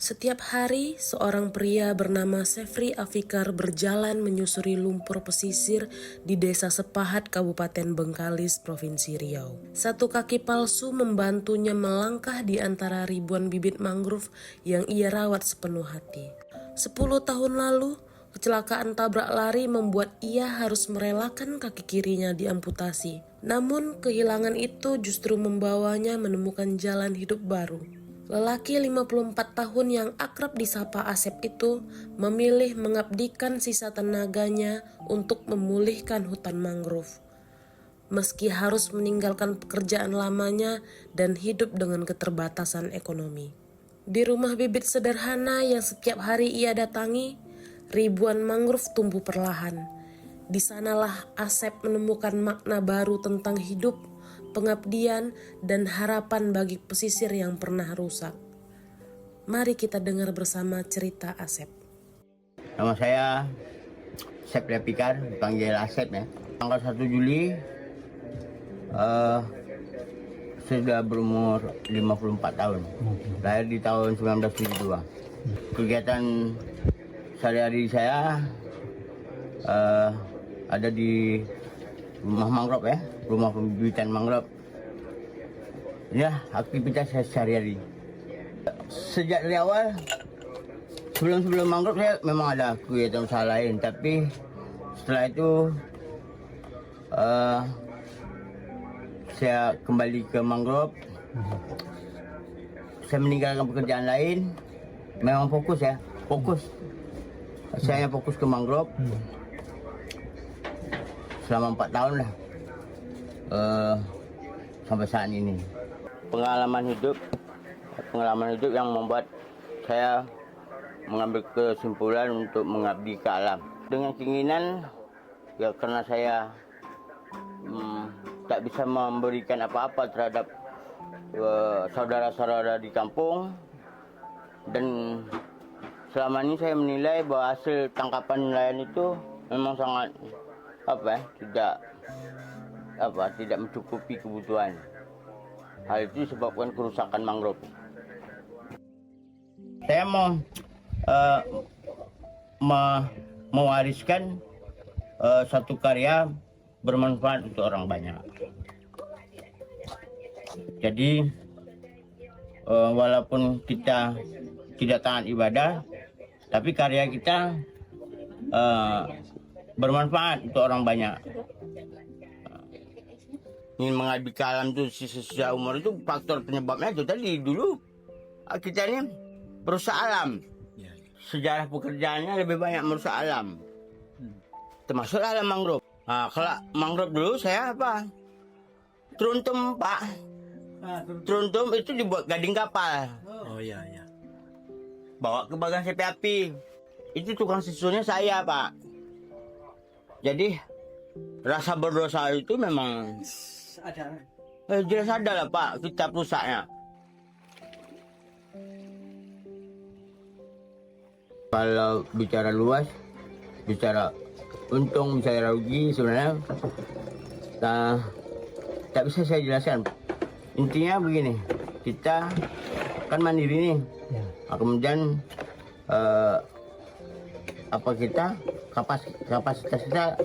Setiap hari, seorang pria bernama Sefri Afikar berjalan menyusuri lumpur pesisir di Desa Sepahat, Kabupaten Bengkalis, Provinsi Riau. Satu kaki palsu membantunya melangkah di antara ribuan bibit mangrove yang ia rawat sepenuh hati. 10 tahun lalu, kecelakaan tabrak lari membuat ia harus merelakan kaki kirinya diamputasi. Namun, kehilangan itu justru membawanya menemukan jalan hidup baru. Lelaki 54 tahun yang akrab disapa Asep itu memilih mengabdikan sisa tenaganya untuk memulihkan hutan mangrove. Meski harus meninggalkan pekerjaan lamanya dan hidup dengan keterbatasan ekonomi. Di rumah bibit sederhana yang setiap hari ia datangi, ribuan mangrove tumbuh perlahan. Di sanalah Asep menemukan makna baru tentang hidup, pengabdian, dan harapan bagi pesisir yang pernah rusak. Mari kita dengar bersama cerita Asep. Nama saya Sefri Afikar, dipanggil Asep ya. Tanggal 1 Juli sudah berumur 54 tahun. Lahir di tahun 1972. Kegiatan sehari-hari saya ada di rumah mangrove ya, rumah pembibitan mangrove. Ya, aktivitas saya sehari-hari. Sejak dari awal, sebelum mangrove saya memang ada kegiatan usaha lain, tapi setelah itu saya kembali ke mangrove. Saya meninggalkan pekerjaan lain, memang fokus. Saya fokus ke mangrove selama 4 tahun lah, sampai saat ini. Pengalaman hidup yang membuat saya mengambil kesimpulan untuk mengabdi ke alam. Dengan keinginan, ya karena saya tak bisa memberikan apa-apa terhadap saudara-saudara di kampung, dan selama ini saya menilai bahwa hasil tangkapan nelayan itu memang sangat tidak mencukupi kebutuhan. Hal itu disebabkan kerusakan mangrove. Saya mau mewariskan satu karya bermanfaat untuk orang banyak. Jadi walaupun kita tidak taat ibadah, tapi karya kita bermanfaat untuk orang banyak. Ingin mengabdi ke alam itu sisa umur itu faktor penyebabnya itu tadi. Dulu kita ini merusak alam. Sejarah pekerjaannya lebih banyak merusak alam, termasuk alam mangrove. Nah, kalau mangrove dulu saya teruntum Pak. Teruntum itu dibuat gading kapal. Oh iya. Bawa ke bagan sepi api. Itu tukang susunnya saya Pak. Jadi rasa berdosa itu memang Ada. jelas ada lah Pak, kita rusaknya. Kalau bicara luas, bicara untung, bicara rugi, sebenarnya tak bisa saya jelaskan. Intinya begini, kita kan mandiri nih. Kemudian kapasitas kita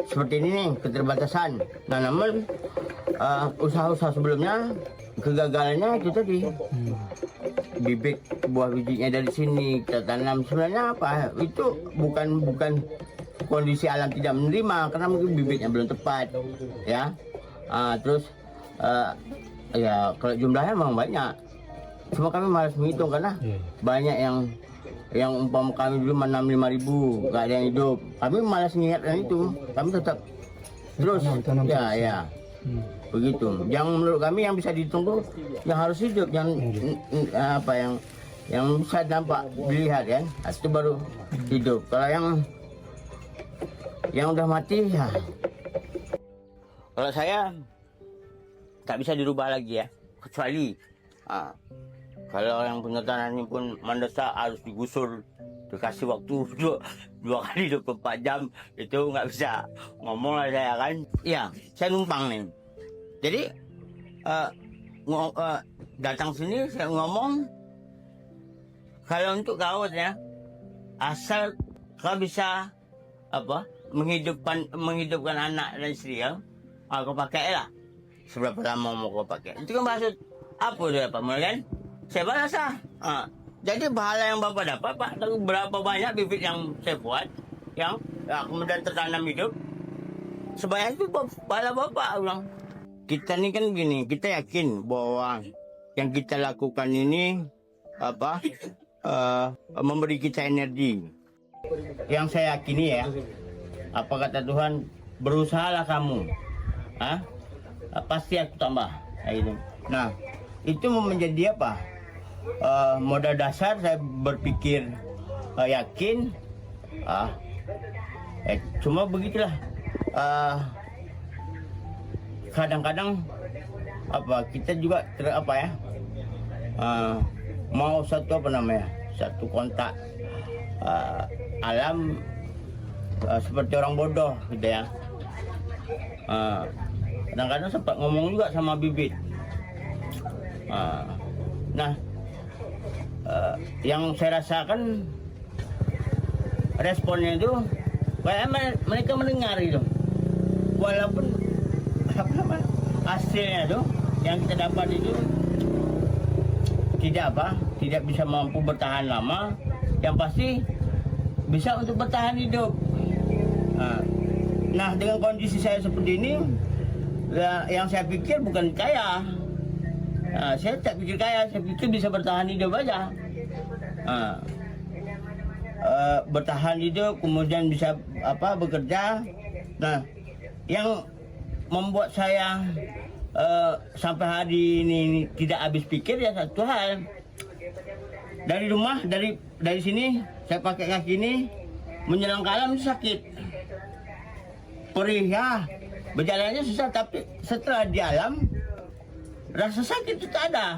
seperti ini nih, keterbatasan. Nah, namun usaha-usaha sebelumnya kegagalannya itu tadi. Bibit buah bijinya dari sini kita tanam, sebenarnya itu bukan kondisi alam tidak menerima, karena mungkin bibitnya belum tepat ya. Terus ya kalau jumlahnya memang banyak, cuma kami malas menghitung karena banyak yang umpama kami dulu menanam 5.000 gak ada yang hidup, kami malas mengingatkan itu, kami tetap terus ya. Begitu. Yang menurut kami yang bisa dihitung tuh yang harus hidup, yang bisa dampak dilihat kan, itu baru hidup. Kalau yang udah mati ya, kalau saya tak bisa dirubah lagi ya, kecuali kalau yang punya tanah ini pun mendesak harus digusur, dikasih waktu dua kali 24 jam, itu nggak bisa ngomong lah saya kan. Ya, saya numpang nih. Jadi datang sini saya ngomong, kalau untuk kau ya, asal kau bisa apa menghidupkan anak dan istri kau, kau pakai lah. Seberapa lama mau kau pakai? Itu kan maksud apa dia Pak Mul kan? Saya balas jadi pahala yang Bapak dapat Pak, tahu berapa banyak bibit yang saya buat, yang kemudian tertanam hidup. Sebanyak itu pahala Bapak bilang. Kita ini kan gini, kita yakin bahwa yang kita lakukan ini memberi kita energi. Yang saya yakini ya, apa kata Tuhan, berusahalah kamu, pasti aku tambah. Nah, itu menjadi apa? Modal dasar saya berpikir yakin. Cuma begitulah. Kadang-kadang kita juga mau satu kontak alam seperti orang bodoh gitu ya. Kadang-kadang sempat ngomong juga sama bibit. Yang saya rasakan responnya itu kayak mereka mendengar itu, walaupun hasilnya itu yang kita dapat itu tidak bisa mampu bertahan lama, yang pasti bisa untuk bertahan hidup. Nah, dengan kondisi saya seperti ini, yang saya pikir bukan kaya. Saya tak pikir kaya, saya pikir bisa bertahan hidup aja. Bertahan hidup, kemudian bisa bekerja. Nah, yang membuat saya sampai hari ini tidak habis pikir ya satu hal. Dari rumah, dari sini saya pakai kaki ini menjelang ke alam sakit, perih ya, berjalannya susah, tapi setelah di alam rasa sakit itu tak ada.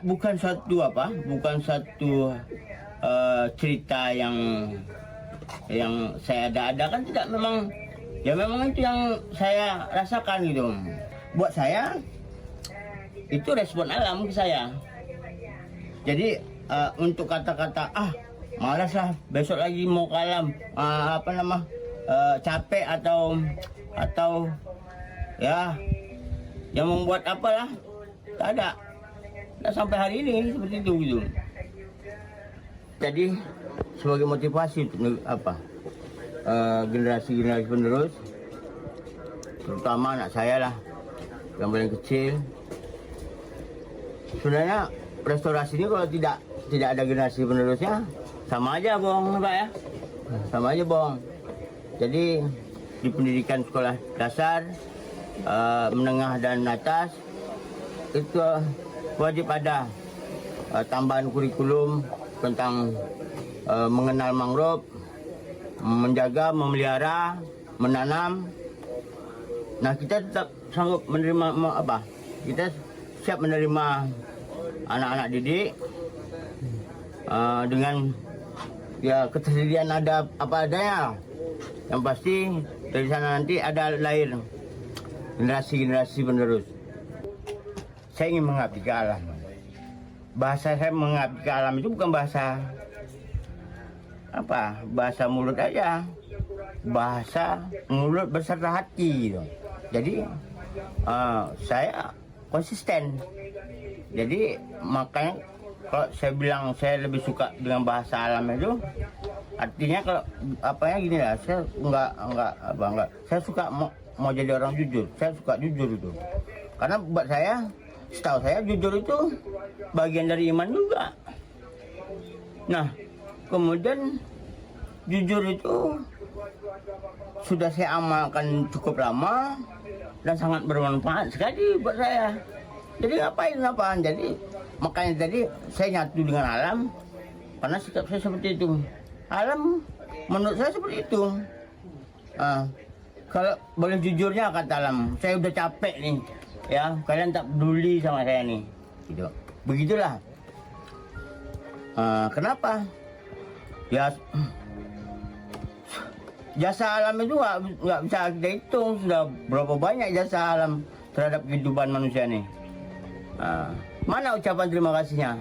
Bukan satu cerita yang saya ada-adakan, tidak, memang itu yang saya rasakan gitu. Buat saya itu respon alam ke saya. Jadi untuk kata-kata malas lah, besok lagi mau ke alam, capek atau ya yang membuat apalah, tak ada. Nah, sampai hari ini seperti itu gitu. Jadi sebagai motivasi untuk generasi penerus, terutama anak saya lah yang paling kecil. Sebenarnya restorasi ini kalau tidak ada generasi penerusnya sama aja bohong Pak ya, sama aja bohong. Jadi di pendidikan sekolah dasar, menengah dan atas itu wajib ada tambahan kurikulum tentang mengenal mangrove, menjaga, memelihara, menanam. Nah, kita tetap sanggup menerima kita siap menerima anak-anak didik dengan ya ketersediaan ada apa adanya. Yang pasti dari sana nanti ada lahir generasi penerus. Saya ingin mengabdi ke alam. Bahasa saya mengabdi ke alam itu bukan bahasa mulut aja, bahasa mulut beserta hati gitu. Jadi saya konsisten. Jadi makanya kalau saya bilang saya lebih suka dengan bahasa alam itu, artinya kalau gini lah, saya enggak, saya suka mau jadi orang jujur. Saya suka jujur itu, karena buat saya, setahu saya jujur itu bagian dari iman juga. Nah, kemudian jujur itu sudah saya amalkan cukup lama dan sangat bermanfaat sekali buat saya. Jadi ngapain? Jadi makanya tadi saya nyatu dengan alam, karena sikap saya seperti itu. Alam menurut saya seperti itu. Kalau boleh jujurnya kata alam, saya udah capek nih, ya kalian tak peduli sama saya nih, gitu. Begitulah. Kenapa? Ya jasa alam itu nggak bisa kita hitung, sudah berapa banyak jasa alam terhadap kehidupan manusia nih. Mana ucapan terima kasihnya?